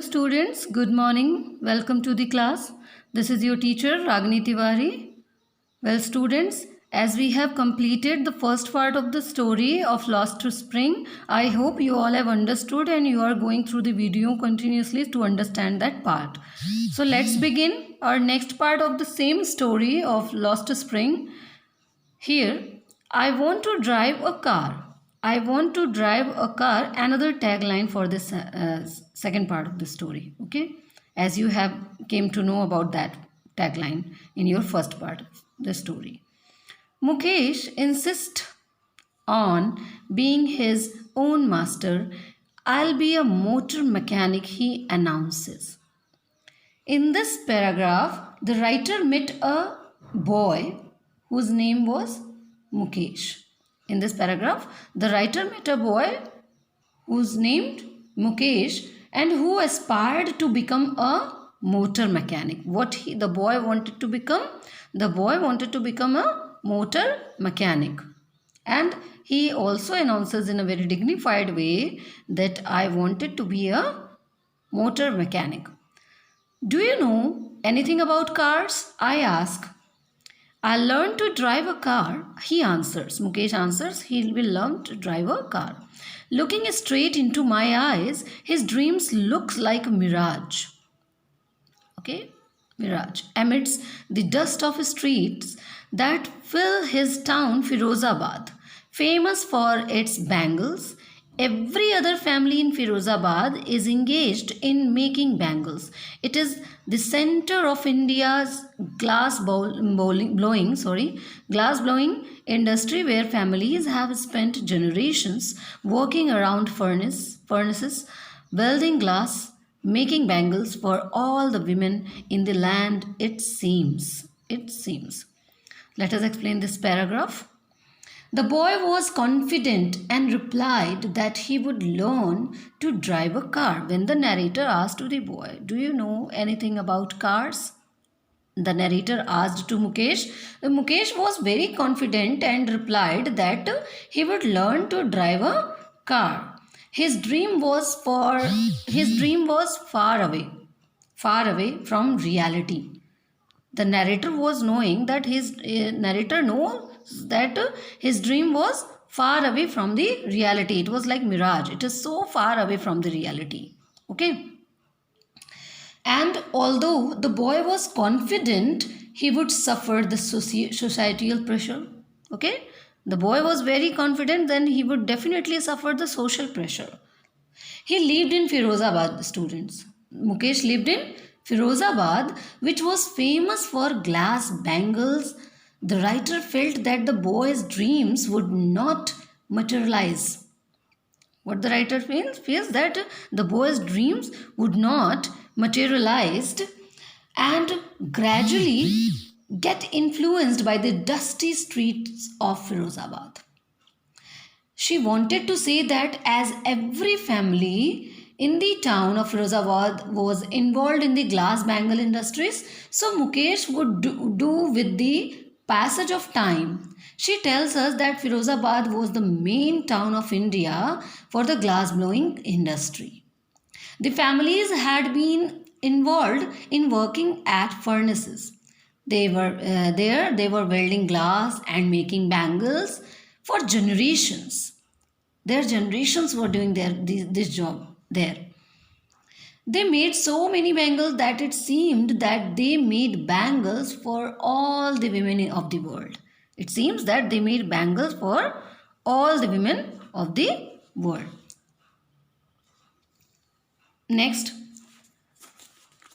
students, good morning. Welcome to the class. This is your teacher Ragini Tiwari. Well students, as we have completed the first part of the story of Lost to Spring, I hope you all have understood and you are going through the video continuously to understand that part. So let's begin our next part of the same story of Lost to Spring. Here, I want to drive a car. I want to drive a car. Another tagline for this second part of the story. Okay, as you have came to know about that tagline in your first part of the story. Mukesh insists on being his own master. I'll be a motor mechanic, he announces. In this paragraph, the writer met a boy whose name was Mukesh. In this paragraph, the writer met a boy who's named Mukesh and who aspired to become a motor mechanic. The boy wanted to become? The boy wanted to become a motor mechanic. And he also announces in a very dignified way that I wanted to be a motor mechanic. Do you know anything about cars? I ask. I learned to drive a car, he answers. Mukesh answers, he will learn to drive a car. Looking straight into my eyes, his dreams look like a mirage. Okay, mirage. Amidst the dust of streets that fill his town, Firozabad, famous for its bangles. Every other family in Firozabad is engaged in making bangles. It is the center of India's glass blowing industry, where families have spent generations working around furnaces, welding glass, making bangles for all the women in the land. It seems. Let us explain this paragraph. The boy was confident and replied that he would learn to drive a car. When the narrator asked to the boy, do you know anything about cars? The narrator asked to Mukesh. Mukesh was very confident and replied that he would learn to drive a car. His dream was far away from reality. The narrator was knowing that his dream was far away from the reality. It was like mirage. It is so far away from the reality. Okay. And although the boy was confident he would suffer the societal pressure. Okay. The boy was very confident, then he would definitely suffer the social pressure. He lived in Firozabad, students. Mukesh lived in Firozabad, which was famous for glass bangles. The writer felt that the boy's dreams would not materialize. What the writer feels that the boy's dreams would not materialize and gradually get influenced by the dusty streets of Firozabad. She wanted to say that as every family in the town of Firozabad was involved in the glass bangle industries, so Mukesh would do with the passage of time. She tells us that Firozabad was the main town of India for the glass blowing industry. The families had been involved in working at furnaces. They were welding glass and making bangles for generations. Their generations were doing this job there. They made so many bangles that it seemed that they made bangles for all the women of the world. It seems that they made bangles for all the women of the world. Next,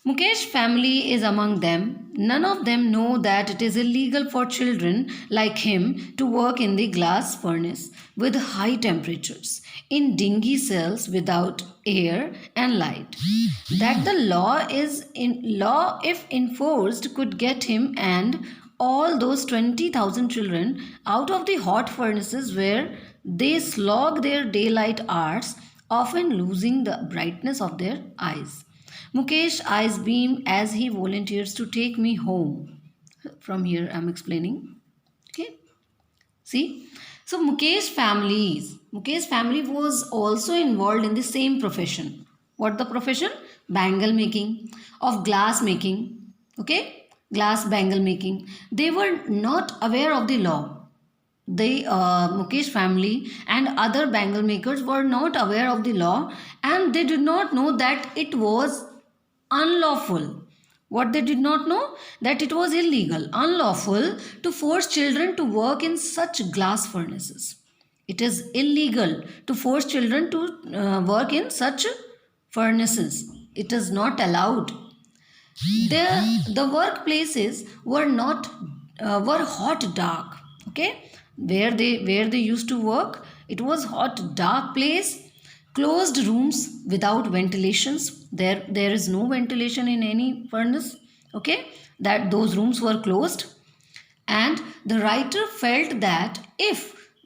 Mukesh family is among them. None of them know that it is illegal for children like him to work in the glass furnace with high temperatures, in dingy cells without air and light. That the law if enforced could get him and all those 20,000 children out of the hot furnaces where they slog their daylight hours, often losing the brightness of their eyes. Mukesh's eyes beam as he volunteers to take me home. From here I'm explaining. Okay. See. So Mukesh's family was also involved in the same profession. What the profession? bangle making, of glass making, okay, glass bangle making. They were not aware of the law. The Mukesh family and other bangle makers were not aware of the law, and they did not know that it was unlawful. What they did not know? That it was illegal, unlawful to force children to work in such glass furnaces. It is illegal to force children to work in such furnaces. It is not allowed. The workplaces were not were hot dark. Okay, where they used to work, it was hot dark place, closed rooms without ventilations. There is no ventilation in any furnace. Okay, that those rooms were closed. And the writer felt that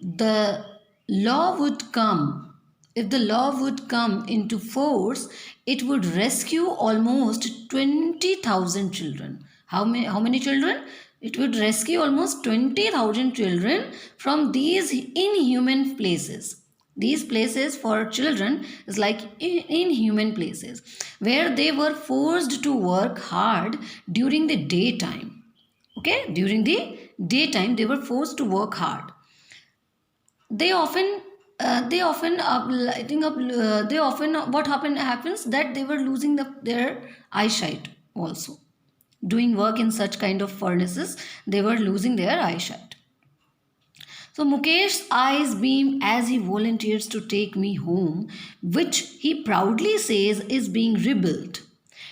the law would come if the law would come into force, it would rescue almost 20,000 children. How many children? It would rescue almost 20,000 children from these inhuman places. These places for children is like inhuman places where they were forced to work hard during the daytime. Okay, during the daytime they were forced to work hard. They often I think they often what happens that they were losing their eyesight also. Doing work in such kind of furnaces, they were losing their eyesight. So Mukesh's eyes beam as he volunteers to take me home, which he proudly says is being rebuilt.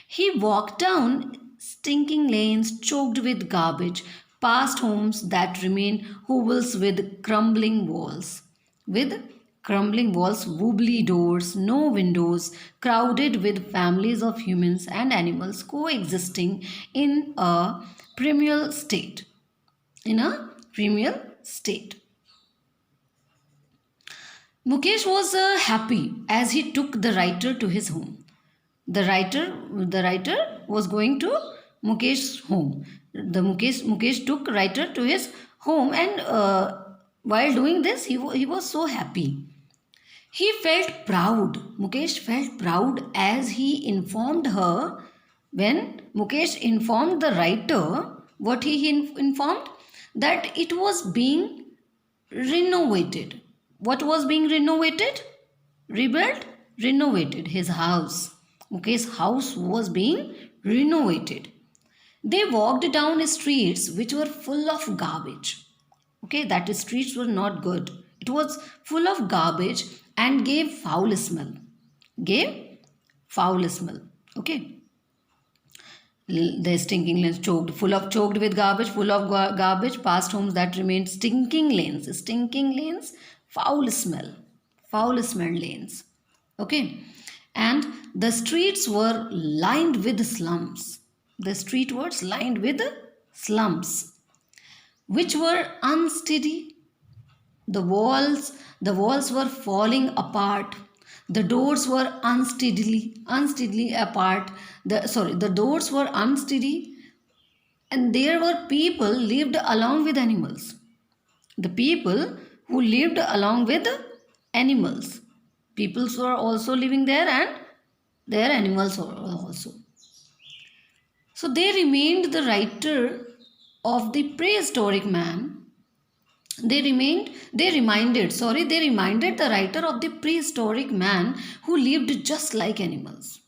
He walked down stinking lanes choked with garbage, past homes that remain hovels with crumbling walls. Wobbly doors, no windows, crowded with families of humans and animals coexisting in a primeval state. In a primeval state. Mukesh was happy as he took the writer to his home. The writer was going to Mukesh's home. Mukesh took writer to his home, and while doing this, he was so happy. He felt proud. Mukesh felt proud as he informed her. When Mukesh informed the writer, what he informed? That it was being renovated. What was being renovated? Rebuilt? Renovated. His house. Mukesh's house was being renovated. They walked down streets which were full of garbage. Okay, that streets were not good. It was full of garbage and gave foul smell. Okay. The stinking lanes choked with garbage, garbage, past homes that remained stinking lanes, foul smell lanes. Okay. And the streets were lined with slums. The street was lined with slums, which were unsteady. The walls were falling apart. The doors were unsteadily apart. The doors were unsteady, and there were people lived along with animals. The people who lived along with animals. Peoples were also living there, and their animals were also. So they remained the writer of the prehistoric man. They reminded the writer of the prehistoric man who lived just like animals.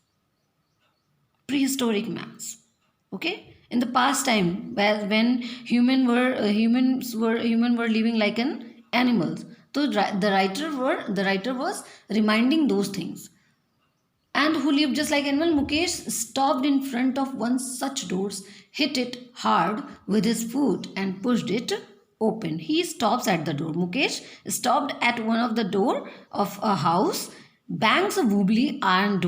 Prehistoric mans. Okay? In the past time, when humans were living like an animals. So the writer was reminding those things. And who lived just like animal. Mukesh stopped in front of one such doors, hit it hard with his foot and pushed it open. He stops at the door. Mukesh stopped at one of the door of a house, bangs a wobbly iron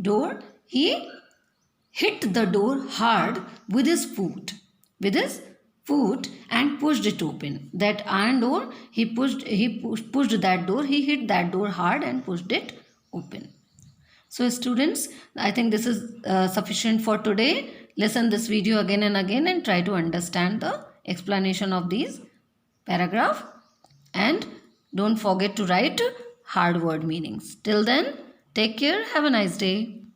door. He hit the door hard with his foot. And pushed it open. That iron door, he pushed that door, he hit that door hard and pushed it open. So students, I think this is sufficient for today. Listen this video again and again and try to understand the explanation of these paragraph. And don't forget to write hard word meanings. Till then, take care. Have a nice day.